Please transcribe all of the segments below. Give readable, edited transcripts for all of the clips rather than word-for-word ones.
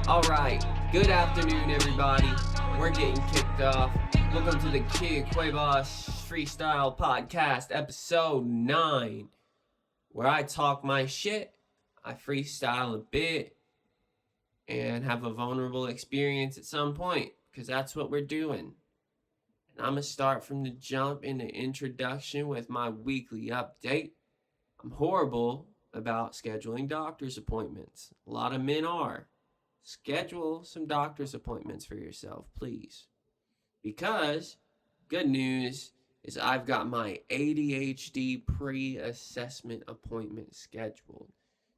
Alright, good afternoon everybody. We're getting kicked off. Welcome to the Cuebas Freestyle Podcast, episode 9, where I talk my shit, I freestyle a bit, and have a vulnerable experience at some point, because that's what we're doing. And I'm going to start from the jump in the introduction with my weekly update. I'm horrible about scheduling doctor's appointments. A lot of men are. Schedule some doctor's appointments for yourself, please. Because, good news is I've got my ADHD pre-assessment appointment scheduled.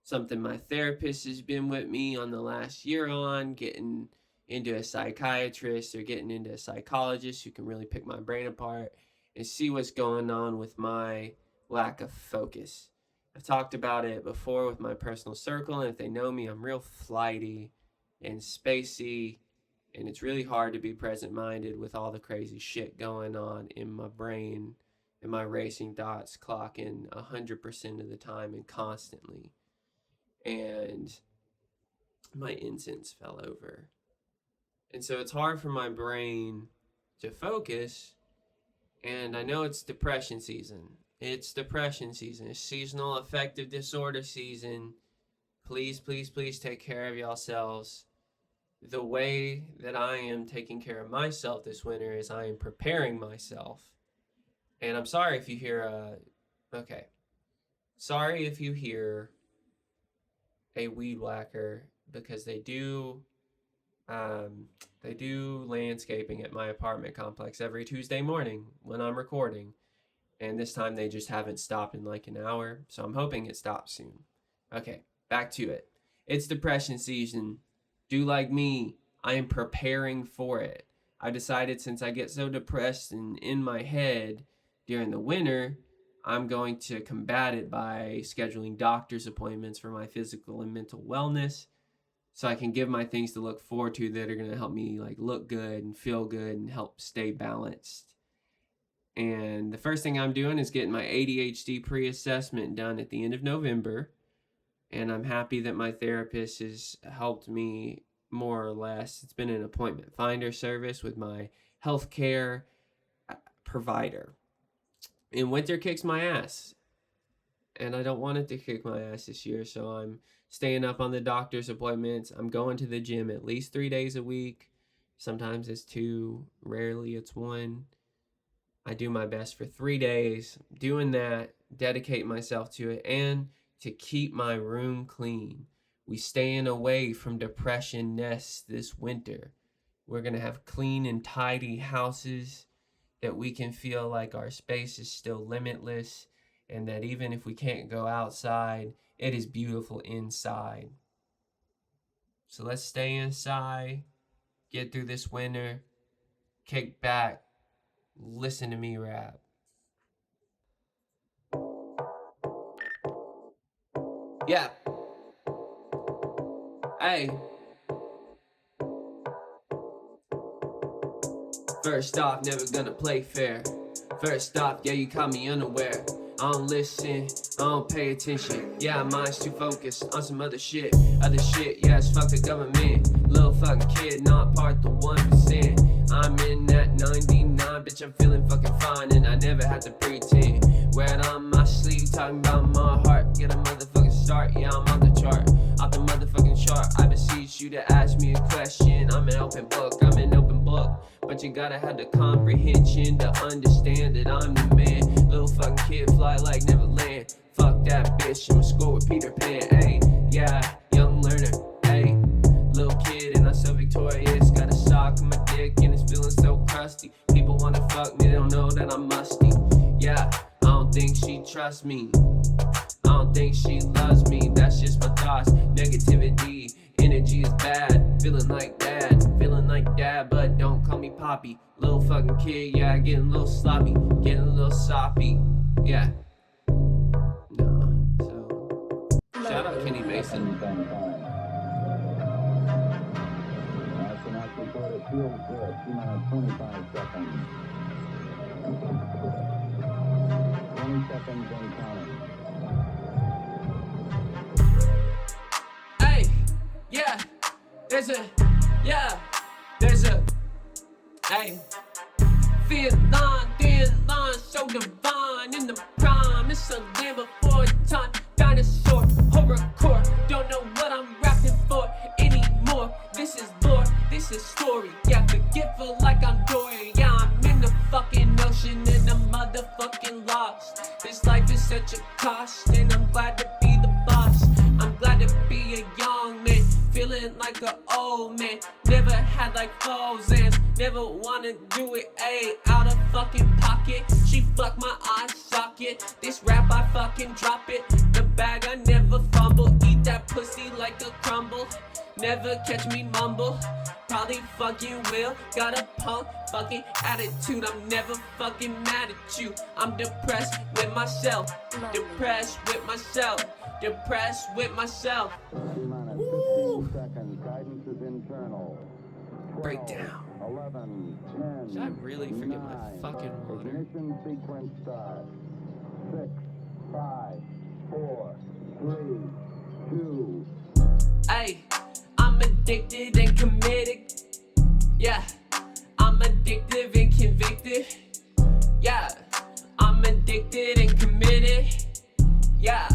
Something my therapist has been with me on the last year on, getting into a psychiatrist or getting into a psychologist who can really pick my brain apart and see what's going on with my lack of focus. I've talked about it before with my personal circle, and if they know me, I'm real flighty and spacey, and it's really hard to be present-minded with all the crazy shit going on in my brain and my racing thoughts clocking 100% of the time and constantly. And my incense fell over. And so it's hard for my brain to focus, and I know it's depression season. It's depression season. It's seasonal affective disorder season. Please, please, please take care of yourselves. The way that I am taking care of myself this winter is I am preparing myself. And I'm sorry if you hear Sorry if you hear a weed whacker, because they do landscaping at my apartment complex every Tuesday morning when I'm recording. And this time they just haven't stopped in like an hour, so I'm hoping it stops soon. Okay, back to it. It's depression season. Do like me. I am preparing for it. I decided, since I get so depressed and in my head during the winter, I'm going to combat it by scheduling doctor's appointments for my physical and mental wellness, so I can give my things to look forward to that are going to help me like look good and feel good and help stay balanced. And the first thing I'm doing is getting my ADHD pre-assessment done at the end of November. And I'm happy that my therapist has helped me more or less. It's been an appointment finder service with my healthcare provider. And winter kicks my ass. And I don't want it to kick my ass this year, so I'm staying up on the doctor's appointments. I'm going to the gym at least 3 days a week. Sometimes it's 2, rarely it's 1. I do my best for 3 days, doing that, dedicate myself to it, and to keep my room clean. We staying away from depression nests this winter. We're going to have clean and tidy houses that we can feel like our space is still limitless, and that even if we can't go outside, it is beautiful inside. So let's stay inside, get through this winter, kick back, listen to me rap. Yeah. Hey. First off, never gonna play fair. First off, yeah, you caught me unaware. I don't listen, I don't pay attention. Yeah, my mind's too focused on some other shit. Yes, fuck the government. Little fucking kid, not part the 1%. I'm in that 99, bitch, I'm feeling fucking fine. And I never had to pretend. Wear it on my sleeve, talking about my heart. Get a motherfucking start, yeah, I'm on the chart. Off the motherfucking chart, I beseech you to ask me a question. I'm an open book. But you gotta have the comprehension to understand that I'm the man. Little fucking kid, fly like Neverland. Fuck that bitch, I'ma score with Peter Pan. Ayy, yeah, young learner. Ayy, little kid and I'm so victorious. Got a sock on my dick and it's feeling so crusty. People wanna fuck me, they don't know that I'm musty. Yeah, I don't think she trusts me. I don't think she loves me. That's just my thoughts. Negativity, energy is bad. Feeling like dad, but don't call me Poppy. Little fucking kid, yeah, getting a little sloppy, getting a little soppy. Yeah. No, so shout out Kenny Mason. Hey, yeah. There's a, yeah, there's a, hey. Thin line, so divine in the prime. It's a land before time. Dinosaur, horrorcore. Don't know what I'm rapping for anymore. This is lore, this is story. Yeah, forgetful like I'm Dory. Yeah, I'm in the fucking ocean and I'm motherfucking lost. This life is such a cost, and I'm glad to be the boss. I'm glad to be a young man, feeling like an old man. Never had like foes and never wanna do it, ayy, out of fucking pocket. She fuck my eye socket. This rap I fucking drop it. The bag I never fumble. Eat that pussy like a crumble. Never catch me mumble. Probably fucking will. Got a punk fucking attitude. I'm never fucking mad at you. I'm depressed with myself. Depressed with myself. Depressed with myself. Woo. Guidance is internal. 12, Breakdown. 11, 10, Did I really forget my 9, fucking water? Ignition sequence start. 6, 5, 4, 3, 2. Ay, I'm addicted and committed. Yeah, I'm addictive and convicted. Yeah, I'm addicted and committed. Yeah,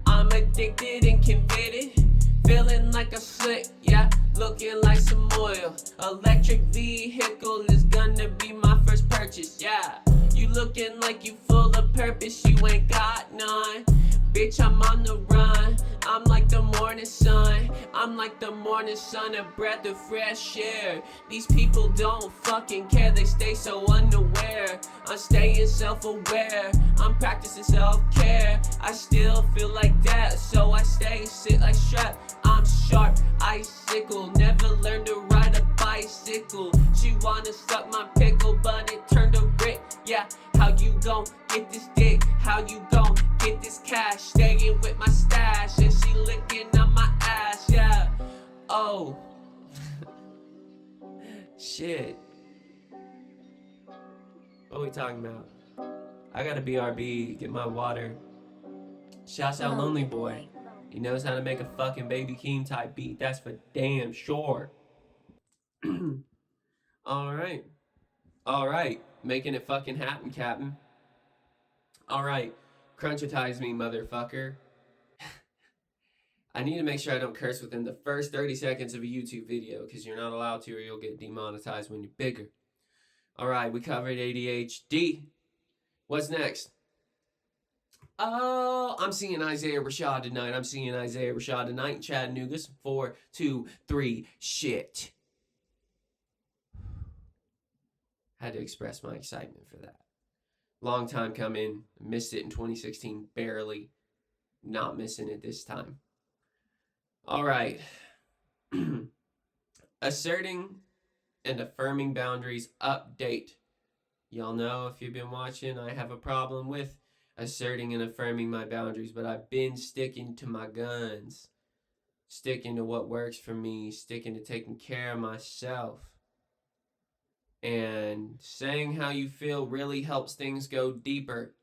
I'm addicted and convicted. Feeling like a slick, yeah, looking like some oil. Electric vehicle is gonna be my first purchase, yeah. You looking like you full of purpose, you ain't got none. Bitch, I'm on the run. I'm like the morning sun. I'm like the morning sun, a breath of fresh air. These people don't fucking care, they stay so unaware. I'm staying self-aware, I'm practicing self-care. I still feel like that, so I stay sit like strap. I'm sharp, icicle, never learned to ride a bicycle. She wanna suck my pickle, but it turned to brick. Yeah, how you gon' get this dick? How you gon' get this cash? Staying with my stash, and she licking on my ass. Yeah, oh, shit. What are we talking about? I gotta BRB, get my water. Shouts out Lonely Boy. He knows how to make a fucking Baby Keem type beat. That's for damn sure. Alright. Alright. Making it fucking happen, Captain. Alright. Crunchitize me, motherfucker. I need to make sure I don't curse within the first 30 seconds of a YouTube video, because you're not allowed to or you'll get demonetized when you're bigger. Alright, we covered ADHD. What's next? Oh, I'm seeing Isaiah Rashad tonight. I'm seeing Isaiah Rashad tonight in Chattanooga. 4, 2, 3, shit. Had to express my excitement for that. Long time coming. Missed it in 2016, barely. Not missing it this time. All right. Asserting and affirming boundaries update. Y'all know if you've been watching, I have a problem with asserting and affirming my boundaries, but I've been sticking to my guns, sticking to what works for me, sticking to taking care of myself. And saying how you feel really helps things go deeper.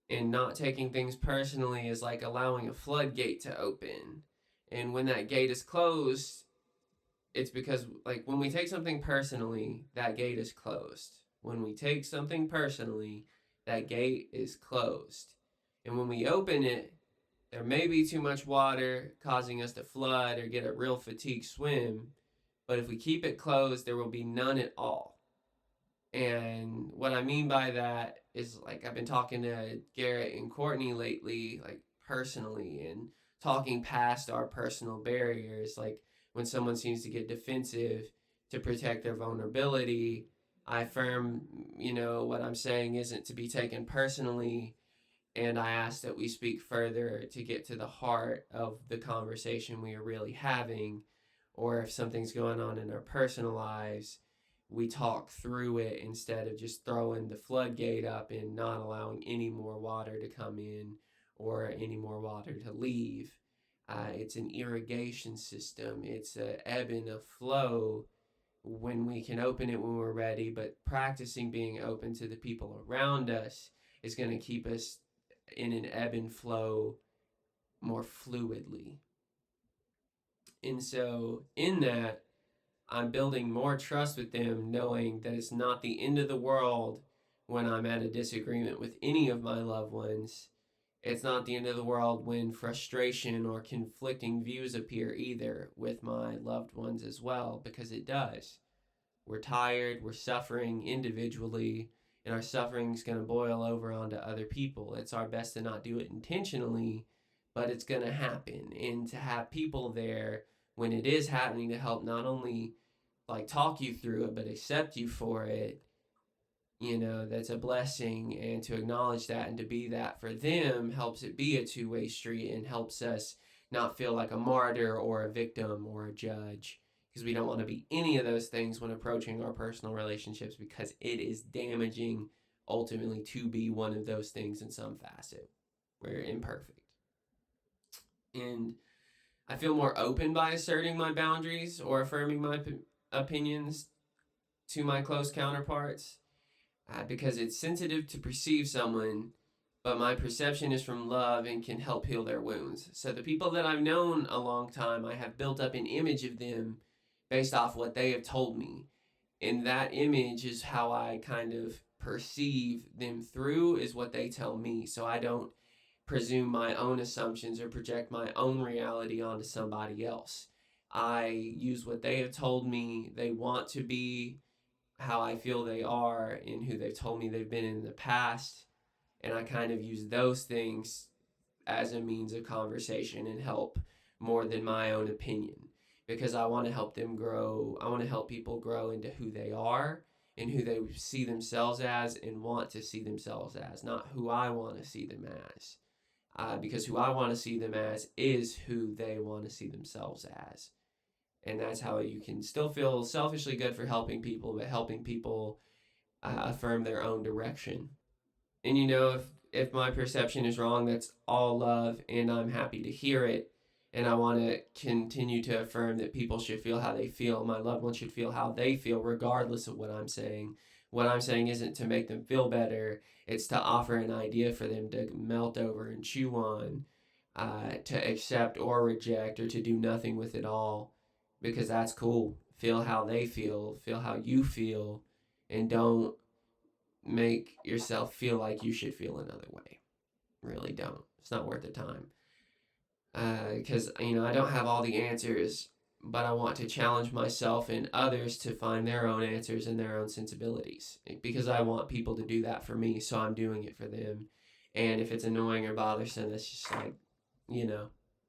And not taking things personally is like allowing a floodgate to open. And when that gate is closed, it's because, like, when we take something personally, that gate is closed. When we take something personally, that gate is closed. And when we open it, there may be too much water causing us to flood or get a real fatigue swim. But if we keep it closed, there will be none at all. And what I mean by that is, like, I've been talking to Garrett and Courtney lately, like, personally, and talking past our personal barriers. Like, when someone seems to get defensive to protect their vulnerability, I affirm, what I'm saying isn't to be taken personally. And I ask that we speak further to get to the heart of the conversation we are really having. Or if something's going on in our personal lives, we talk through it instead of just throwing the floodgate up and not allowing any more water to come in or any more water to leave. It's an irrigation system. It's an ebb and a flow when we can open it when we're ready, but practicing being open to the people around us is going to keep us in an ebb and flow more fluidly. And so in that, I'm building more trust with them, knowing that it's not the end of the world when I'm at a disagreement with any of my loved ones. It's not the end of the world when frustration or conflicting views appear either with my loved ones as well, because it does. We're tired, we're suffering individually, and our suffering is going to boil over onto other people. It's our best to not do it intentionally, but it's going to happen. And to have people there when it is happening to help not only like talk you through it, but accept you for it, that's a blessing. And to acknowledge that and to be that for them helps it be a two-way street and helps us not feel like a martyr or a victim or a judge, because we don't want to be any of those things when approaching our personal relationships, because it is damaging ultimately to be one of those things in some facet. We're imperfect. And I feel more open by asserting my boundaries or affirming my opinions to my close counterparts, because it's sensitive to perceive someone, but my perception is from love and can help heal their wounds. So the people that I've known a long time, I have built up an image of them based off what they have told me. And that image is how I kind of perceive them through, is what they tell me. So I don't presume my own assumptions or project my own reality onto somebody else. I use what they have told me they want to be, how I feel they are, and who they've told me they've been in the past. And I kind of use those things as a means of conversation and help more than my own opinion, because I want to help them grow. I want to help people grow into who they are and who they see themselves as and want to see themselves as, not who I want to see them as. Because who I want to see them as is who they want to see themselves as. And that's how you can still feel selfishly good for helping people, but helping people affirm their own direction. And if my perception is wrong, that's all love, and I'm happy to hear it. And I want to continue to affirm that people should feel how they feel. My loved ones should feel how they feel, regardless of what I'm saying. What I'm saying isn't to make them feel better. It's to offer an idea for them to melt over and chew on, to accept or reject, or to do nothing with it all. Because that's cool. Feel how they feel how you feel, and don't make yourself feel like you should feel another way. Really don't. It's not worth the time. Because, I don't have all the answers, but I want to challenge myself and others to find their own answers and their own sensibilities, because I want people to do that for me, so I'm doing it for them. And if it's annoying or bothersome, that's just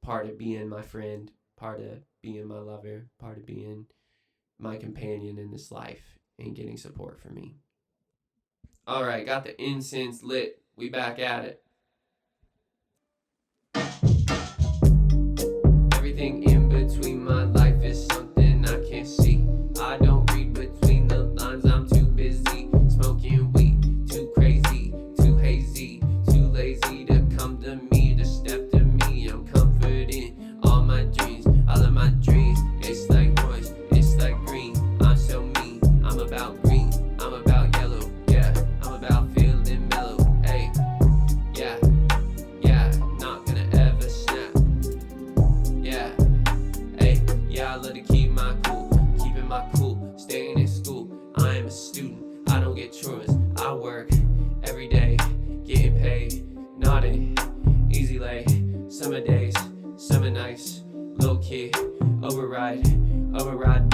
part of being my friend, part of being my lover, part of being my companion in this life and getting support from me. All right, got the incense lit. We back at it. Everything in between my life is something I can't see. I don't read between the lines, I'm too busy smoking weed, too crazy, too hazy, too lazy to come to me, to step to me. I'm comforting all my dreams, all of my dreams. It's like noise, it's like green. I'm so mean, I'm about green, I'm about yellow, yeah, I'm about feeling mellow, hey, yeah, not gonna ever snap, yeah, hey, yeah, I love to keep my cool, keeping my cool, staying in school. I am a student, I don't get truants, I work every day, getting paid, nodding, easy lay, summer days, summer nights, little kid, override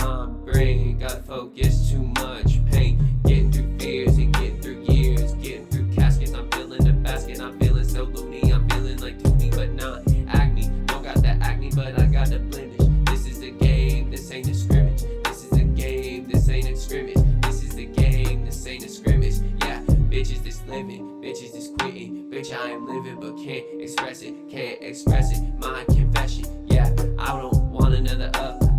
my brain, gotta focus, too much pain, getting through fears and getting through years, getting through caskets. I'm feeling the basket, I'm feeling so loony, I'm feeling like Toomey, but not acne. Don't got that acne, but I got the blemish. This is a game, this ain't a scrimmage. This is a game, this ain't a scrimmage. This is a game, this ain't a scrimmage. Yeah, bitch is this living, bitch is this quitting. Bitch, I am living but can't express it, my confession. Yeah, I don't want another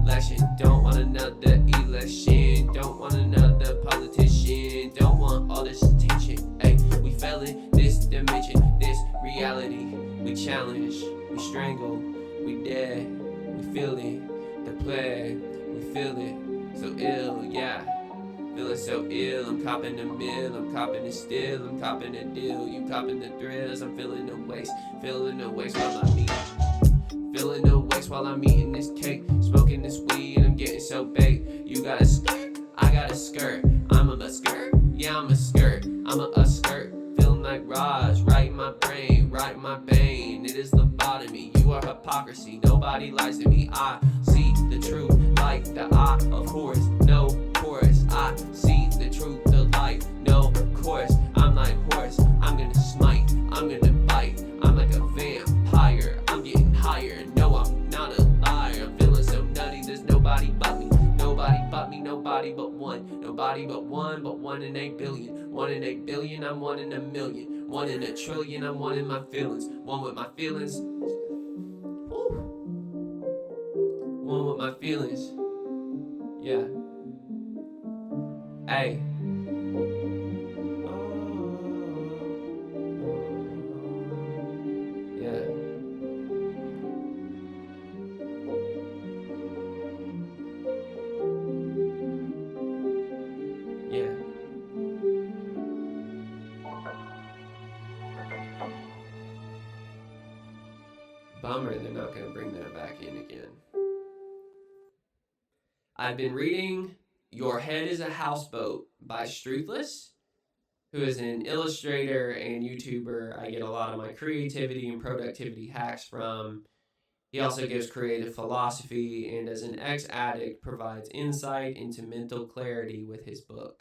election, don't want another election, don't want another politician, don't want all this attention. Hey, we fell in this dimension, this reality. We challenge, we strangle, we dead, we feel it, the plague, we feel it, so ill, yeah. Feeling so ill, I'm copping the mill, I'm copping the still, I'm copping the deal, you copping the thrills, I'm feeling the waste while I meet. Feeling the waste nights while I'm eating this cake, smoking this weed, and I'm getting so baked. You got a skirt, I got a skirt. I'm a skirt, yeah, I'm a skirt. I'm a skirt, feeling like Raj, right in my brain, right in my vein. It is lobotomy, you are hypocrisy. Nobody lies to me. I see the truth like the eye of Horus. No chorus, I see the truth, the light, no chorus. I'm like Horus, I'm gonna smite, I'm gonna bite. I'm like a vampire, I'm getting higher. No, I'm not a liar. I'm feeling so nutty, there's nobody but me. Nobody but me, nobody but one. Nobody but one in 8 billion. 1 in 8 billion, I'm 1 in a million. 1 in a trillion, I'm 1 in my feelings. One with my feelings. Woo. One with my feelings. Yeah. Hey. Yeah. Yeah. Bummer, they're not going to bring that back in again. I've been reading Your Head is a Houseboat by Struthless, who is an illustrator and YouTuber I get a lot of my creativity and productivity hacks from. He also gives creative philosophy and, as an ex-addict, provides insight into mental clarity with his book.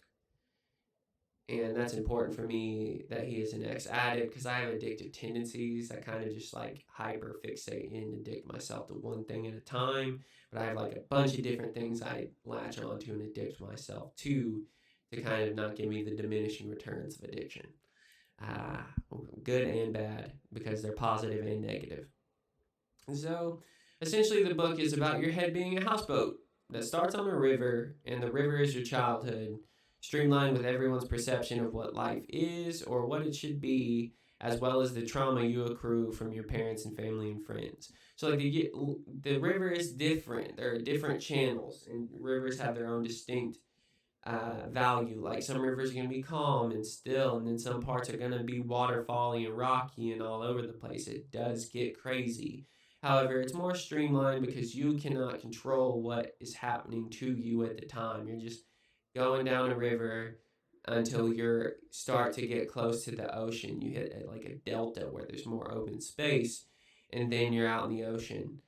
And that's important for me that he is an ex-addict because I have addictive tendencies. I kind of just like hyper fixate and addict myself to one thing at a time. But I have like a bunch of different things I latch onto and addict myself to kind of not give me the diminishing returns of addiction. Good and bad, because they're positive and negative. So essentially the book is about your head being a houseboat that starts on a river, and the river is your childhood, streamlined with everyone's perception of what life is or what it should be, as well as the trauma you accrue from your parents and family and friends. So like the river is different. There are different channels, and rivers have their own distinct value. Like some rivers are going to be calm and still, and then some parts are going to be waterfally and rocky and all over the place. It does get crazy. However, it's more streamlined because you cannot control what is happening to you at the time. You're just going down a river until you start to get close to the ocean. You hit like a delta where there's more open space, and then you're out in the ocean.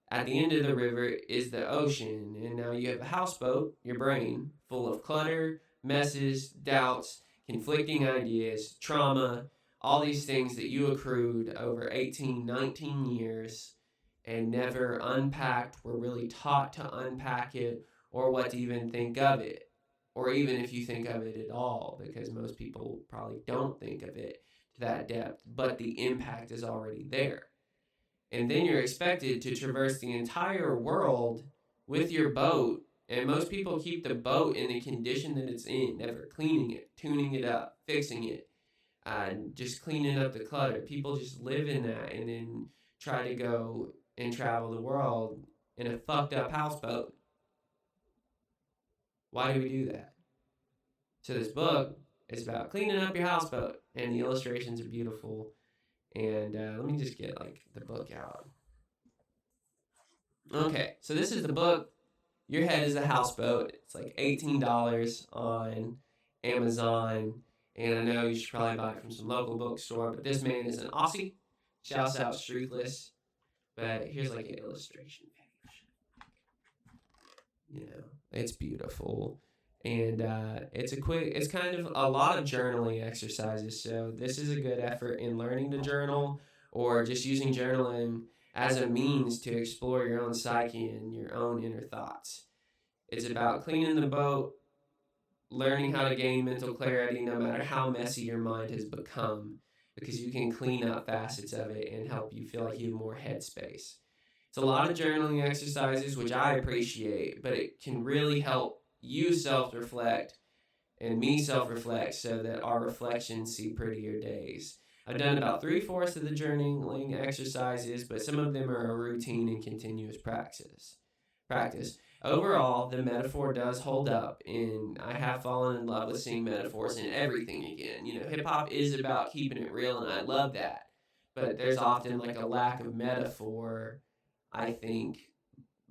At the end of the river is the ocean, and now you have a houseboat, your brain, full of clutter, messes, doubts, conflicting ideas, trauma, all these things that you accrued over 18, 19 years and never unpacked, were really taught to unpack it, or what to even think of it, or even if you think of it at all, because most people probably don't think of it to that depth, but the impact is already there. And then you're expected to traverse the entire world with your boat, and most people keep the boat in the condition that it's in, never cleaning it, tuning it up, fixing it, just cleaning up the clutter. People just live in that and then try to go and travel the world in a fucked up houseboat. Why do we do that? So this book is about cleaning up your houseboat, and the illustrations are beautiful. And let me just get like the book out. Okay, so this is the book. Your Head is a Houseboat. It's like $18 on Amazon, and I know you should probably buy it from some local bookstore, but this man is an Aussie. Shouts out Streethless. But here's like an illustration page. You know, it's beautiful. And it's kind of a lot of journaling exercises. So this is a good effort in learning to journal, or just using journaling as a means to explore your own psyche and your own inner thoughts. It's about cleaning the boat, learning how to gain mental clarity no matter how messy your mind has become, because you can clean up facets of it and help you feel like you have more headspace. It's a lot of journaling exercises, which I appreciate, but it can really help you self-reflect and me self-reflect so that our reflections see prettier days. I've done about 3/4 of the journaling exercises, but some of them are a routine and continuous practice. Overall, the metaphor does hold up, and I have fallen in love with seeing metaphors in everything again. You know, hip-hop is about keeping it real, and I love that. But there's often like a lack of metaphor I think,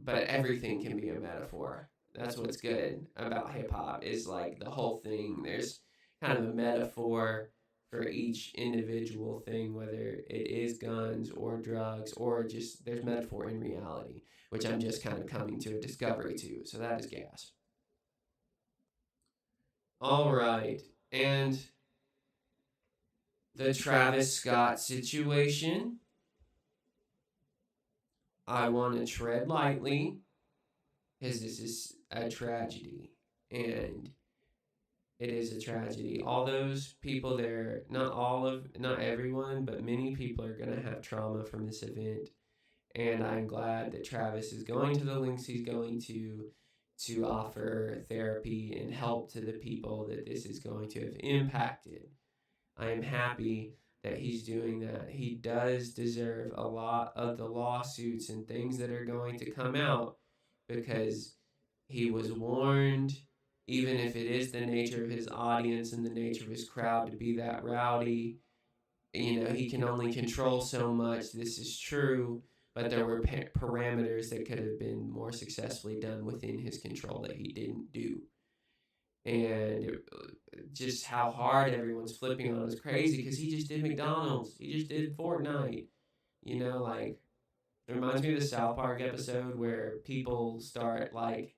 but everything can be a metaphor. That's what's good about hip hop is like the whole thing. There's kind of a metaphor for each individual thing, whether it is guns or drugs or just there's metaphor in reality, which I'm just kind of coming to a discovery to. So that is gas. All right. And the Travis Scott situation, I want to tread lightly because this is a tragedy. And it is a tragedy. All those people there, not everyone, but many people are going to have trauma from this event. And I'm glad that Travis is going to the lengths he's going to offer therapy and help to the people that this is going to have impacted. I am happy that he's doing that. He does deserve a lot of the lawsuits and things that are going to come out because he was warned, even if it is the nature of his audience and the nature of his crowd to be that rowdy. He can only control so much. This is true, but there were parameters that could have been more successfully done within his control that he didn't do. And just how hard everyone's flipping on is crazy because he just did McDonald's. He just did Fortnite. Like, it reminds me of the South Park episode where people start, like,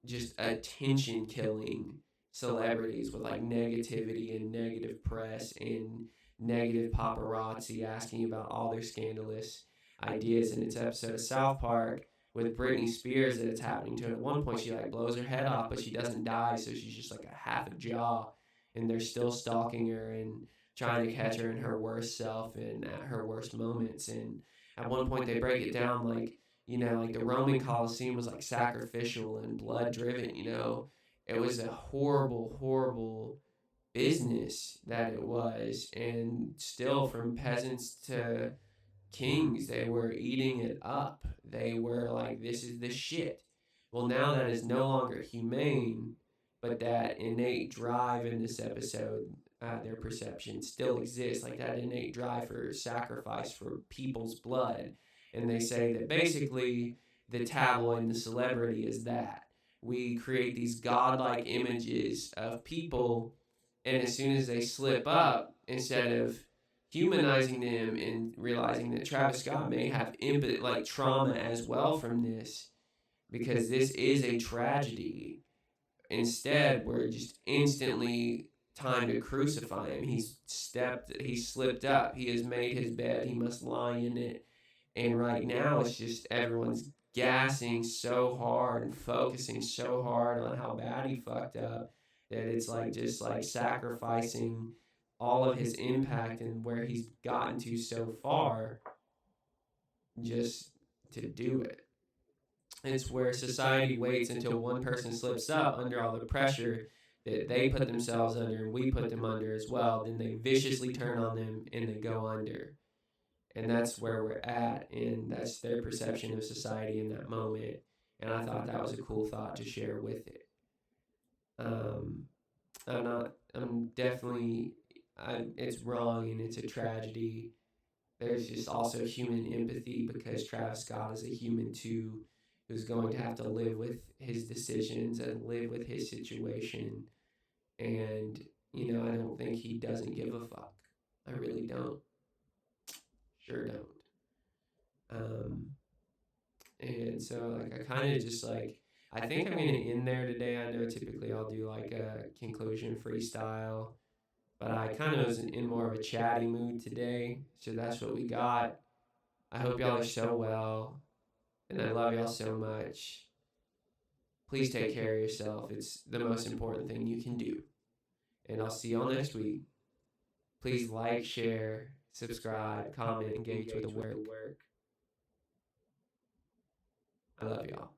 just attention killing celebrities with, like, negativity and negative press and negative paparazzi asking about all their scandalous ideas. And it's an episode of South Park with Britney Spears that it's happening to. And at one point, she like blows her head off, but she doesn't die, so she's just like a half a jaw. And they're still stalking her and trying to catch her in her worst self and at her worst moments. And at one point, they break it down like, like the Roman Colosseum was like sacrificial and blood driven. It was a horrible, horrible business that it was. And still, from peasants to kings, they were eating it up. They were like, this is the shit. Well, now that is no longer humane, but that innate drive in this episode, their perception still exists, like that innate drive for sacrifice for people's blood. And they say that basically the tabloid and the celebrity is that. We create these godlike images of people, and as soon as they slip up, instead of humanizing them and realizing that Travis Scott may have like trauma as well from this, because this is a tragedy. Instead, we're just instantly time to crucify him. He slipped up. He has made his bed. He must lie in it. And right now, it's just everyone's gassing so hard and focusing so hard on how bad he fucked up that it's like just like sacrificing all of his impact and where he's gotten to so far just to do it. It's where society waits until one person slips up under all the pressure that they put themselves under and we put them under as well. Then they viciously turn on them and they go under. And that's where we're at, and that's their perception of society in that moment. And I thought that was a cool thought to share with it. It's wrong and it's a tragedy. There's just also human empathy because Travis Scott is a human too, who's going to have to live with his decisions and live with his situation. And, I don't think he doesn't give a fuck. I really don't. Sure don't. And so, like, I kind of just, like, I think I'm going to end there today. I know typically I'll do, like, a conclusion freestyle, but I kind of was in more of a chatty mood today, so that's what we got. I hope y'all are so well, and I love y'all so much. Please take care of yourself. It's the most important thing you can do. And I'll see y'all next week. Please like, share, subscribe, comment, engage with the work. I love y'all.